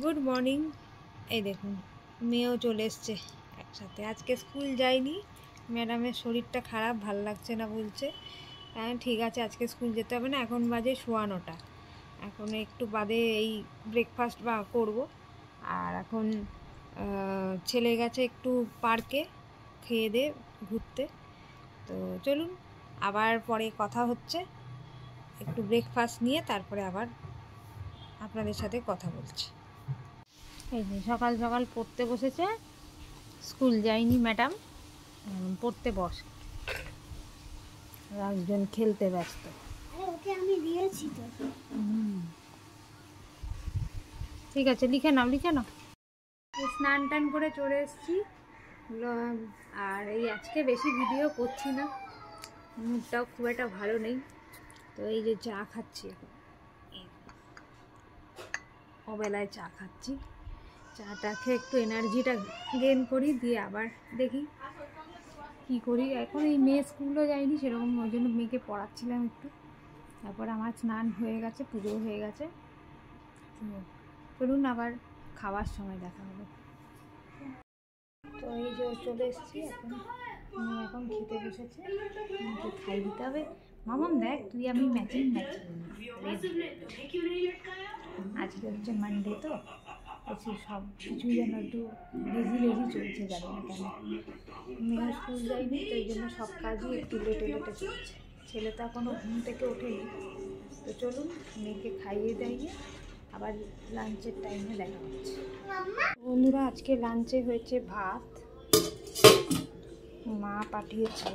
Good morning. এই দেখুন মেয়েও চলে এসছে একসাথে। আজকে স্কুল যায়নি, ম্যাডামের শরীরটা খারাপ, ভাল লাগছে না বলছে। ঠিক আছে, আজকে স্কুল যেতে হবে না। এখন বাজে 9:15, এখন একটু বাদে এই ব্রেকফাস্ট বা করব। আর এখন ছেলে গেছে একটু পার্কে খেয়ে দিয়ে ঘুরতে। তো চলুন আবার পরে কথা হচ্ছে, একটু ব্রেকফাস্ট নিয়ে তারপরে আবার আপনাদের সাথে কথা বলছি। এই যে সকাল সকাল পড়তে বসেছে, স্কুল যায়নি ম্যাডাম, পড়তে বস। একজন খেলতে ব্যস্ত। ওকে আমি দিয়েছি তো। ঠিক আছে, লিখে নাও লিখে নাও। স্নান টান করে চলে এসেছি। আর এই আজকে বেশি ভিডিও করছি না, মুডটাও খুব একটা ভালো নেই। তো এই যে চা খাচ্ছি, এখন ওবেলায় চা খাচ্ছি। চাটা খেয়ে একটু এনার্জিটা গেইন করি, দিয়ে আবার দেখি কি করি। এখন এই মেয়ে স্কুলও যায়নি সেরকম, ওই জন্য মেয়েকে পড়াচ্ছিলাম একটু। তারপর আমার স্নান হয়ে গেছে, পুজো হয়ে গেছে। চলুন আবার খাওয়ার সময় দেখা হবে। তো এই যে চলে এসেছি, এখন খেতে বসেছে, আমাকে খাই দিতে হবে। মামাম দেখ তুই আমি ম্যাচিং আজকে হচ্ছে মানডে, তো বলছি সব কিছুই যেন একটু লেজি চলছে, জানি না কেন। মেয়ে স্কুল যায়নি তো এই জন্য সব কাজই একটু লেটে চলছে। ছেলে তো এখনও ঘুম থেকে ওঠেনি। তো চলুন মেয়েকে খাইয়ে দাইয়ে আবার লাঞ্চের টাইমে দেখা হচ্ছে। বন্ধুরা, আজকে লাঞ্চে হয়েছে ভাত, মা পাঠিয়েছে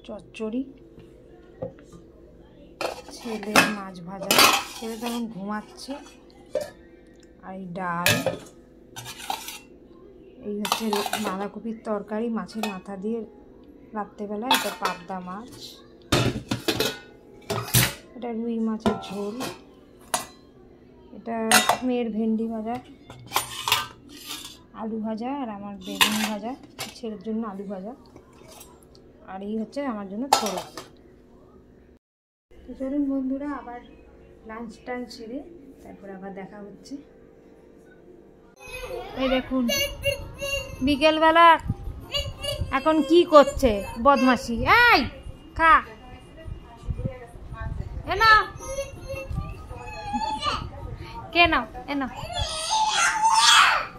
চচ্চড়ি, ছেলে মাছ ভাজা, ছেলে তখন ঘুমাচ্ছে, আর এই ডাল, এই হচ্ছে বাঁধাকপির তরকারি মাছের মাথা দিয়ে রাত্রেবেলা, এটা পাবদা মাছ, এটা রুই মাছের ঝোল, এটা মেয়ের ভেন্ডি ভাজা, আলু ভাজা, আর আমার বেগুন ভাজা, ছেলের জন্য আলু ভাজা, আর এই হচ্ছে আমার জন্য ছোলা। তো চলুন বন্ধুরা, আবার লাঞ্চ টাঞ্চ সেরে তারপর আবার দেখা হচ্ছে। এই দেখুন বিকেলবেলা এখন কি করছে, বদমাশি। এই খা, এ নাও, কে নাও, এ নাও,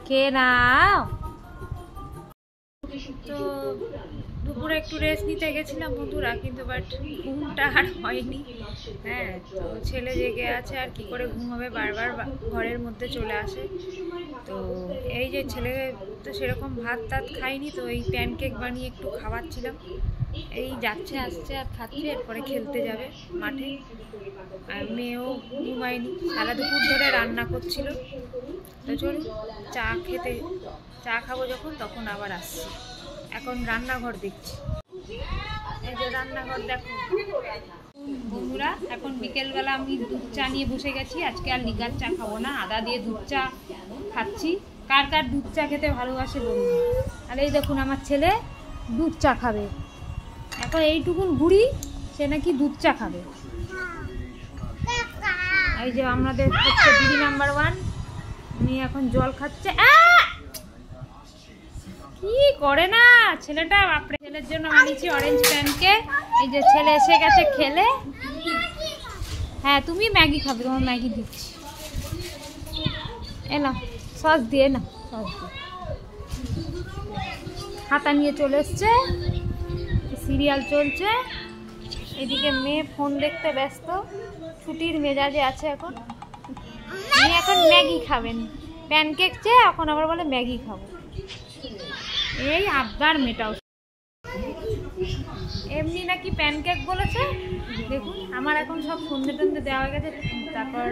কে নাও। তো দুপুরে একটু রেস্ট নিতে গেছিলাম বন্ধুরা, কিন্তু বাট ঘুমটা আর হয়নি। হ্যাঁ, তো ছেলে জেগে আছে, আর কি করে ঘুম হবে, বারবার ঘরের মধ্যে চলে আসে। তো এই যে ছেলে তো সেরকম ভাত টাত খায়নি, তো এই প্যানকেক বানিয়ে একটু খাওয়াচ্ছিলাম। এই যাচ্ছে আসছে আর খাচ্ছে, এরপরে খেলতে যাবে মাঠে। আর মেয়েও ঘুমায়নি, সারা দুপুর ধরে রান্না করছিল। তো চলুন চা খাবো যখন, তখন আবার আসছি। এখন রান্নাঘর দেখছি, এই যে রান্নাঘর দেখো বন্ধুরা। এখন বিকেলবেলা আমি দুধ চা নিয়ে বসে গেছি। আজকে আর লিকার চা খাবো না, আদা দিয়ে দুধ চা খাচ্ছি। কার কার দুধ চা খেতে ভালোবাসে বলুন। আর এই দেখুন আমার ছেলে দুধ চা খাবে, এখন এইটুকুন বুড়ি, সে নাকি দুধ চা খাবে। এই যে আমাদের হচ্ছে দিদি নাম্বার 1, উনি এখন জল খাচ্ছে। কি করে না ছেলেটা, বাপরে। ছেলের জন্য আনিয়েছি অরেঞ্জ প্যানকেক। এই যে ছেলে এসে গেছে খেলে। হ্যাঁ তুমি ম্যাগি খাবে, তোমার ম্যাগি দিচ্ছি, এ না সস দিয়ে, না সস দিয়ে। খাতা নিয়ে চলে এসছে, সিরিয়াল চলছে। এদিকে মেয়ে ফোন দেখতে ব্যস্ত, ছুটির মেজাজে আছে এখন। মেয়ে এখন ম্যাগি খাবেন, প্যানকেক চেয়ে এখন আবার বলে ম্যাগি খাবো। এই আবদার মেটাও। এমনি নাকি প্যানকেক বলেছে। দেখুন আমার এখন সব সন্ধে টন্ধে দেওয়া হয়ে গেছে। তারপর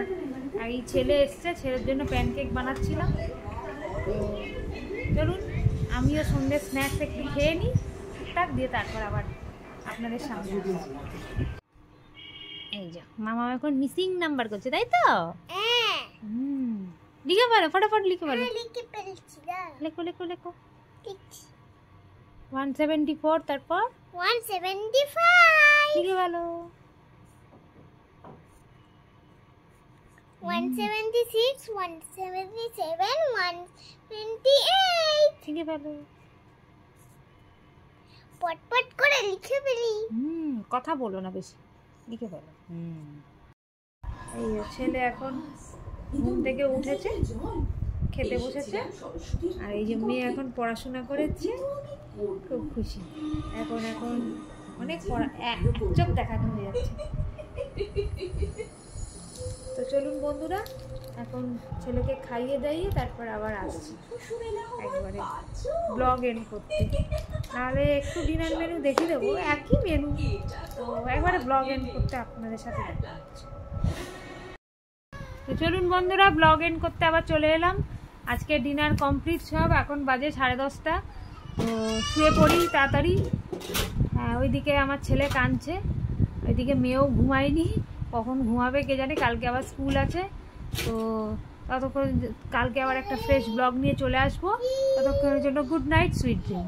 এই ছেলে এসছে, ছেলের জন্য প্যানকেক বানাচ্ছিলাম। তো চলুন আমিও সন্ধ্যে স্ন্যাক্স একটু খেয়ে নিই টুকটাক, দিয়ে তারপর আবার আপনাদের সামনে। এই যে মামা এখন মিসিং নাম্বার করছে, তাই তো? লিখে বলো, ফটাফট লিখে বলো। লেখো লেখো লেখো। 174, তারপর 175 লিখে বলো। 176, 177, 128 লিখে ফেলো। পটপট করে লিখে ফেলি। কথা বলো না বেশি, লিখে ফেলো। এই যে ছেলে এখন ঘুম থেকে উঠেছে, খেতে বসেছে, আর এই যে মেয়ে এখন পড়াশোনা করেছে, খুব খুশি। এখন অনেক পড়া, এক চোখ দেখানো হয়ে যাচ্ছে। তো চলুন বন্ধুরা, এখন ছেলেকে খাইয়ে দাইয়ে তারপর আবার আসছি একবারে ব্লগ এন্ড করতে, নাহলে একটু ডিনার মেনু দেখে দেবো, একই মেনু, তো একবারে ব্লগ এন্ড করতে আপনাদের সাথে দেখা হচ্ছে। তো চলুন বন্ধুরা, ব্লগ এন্ড করতে আবার চলে এলাম। আজকে ডিনার কমপ্লিট সব, এখন বাজে 10:30। তো শুয়ে পড়ি তাড়াতাড়ি। হ্যাঁ, ওইদিকে আমার ছেলে কাঁদছে, ওইদিকে মেয়েও ঘুমায়নি, কখন ঘুমাবে কে জানে, কালকে আবার স্কুল আছে। তো ততক্ষণ কালকে আবার একটা ফ্রেশ ব্লগ নিয়ে চলে আসবো, ততক্ষণের জন্য গুড নাইট, সুইট ড্রিম।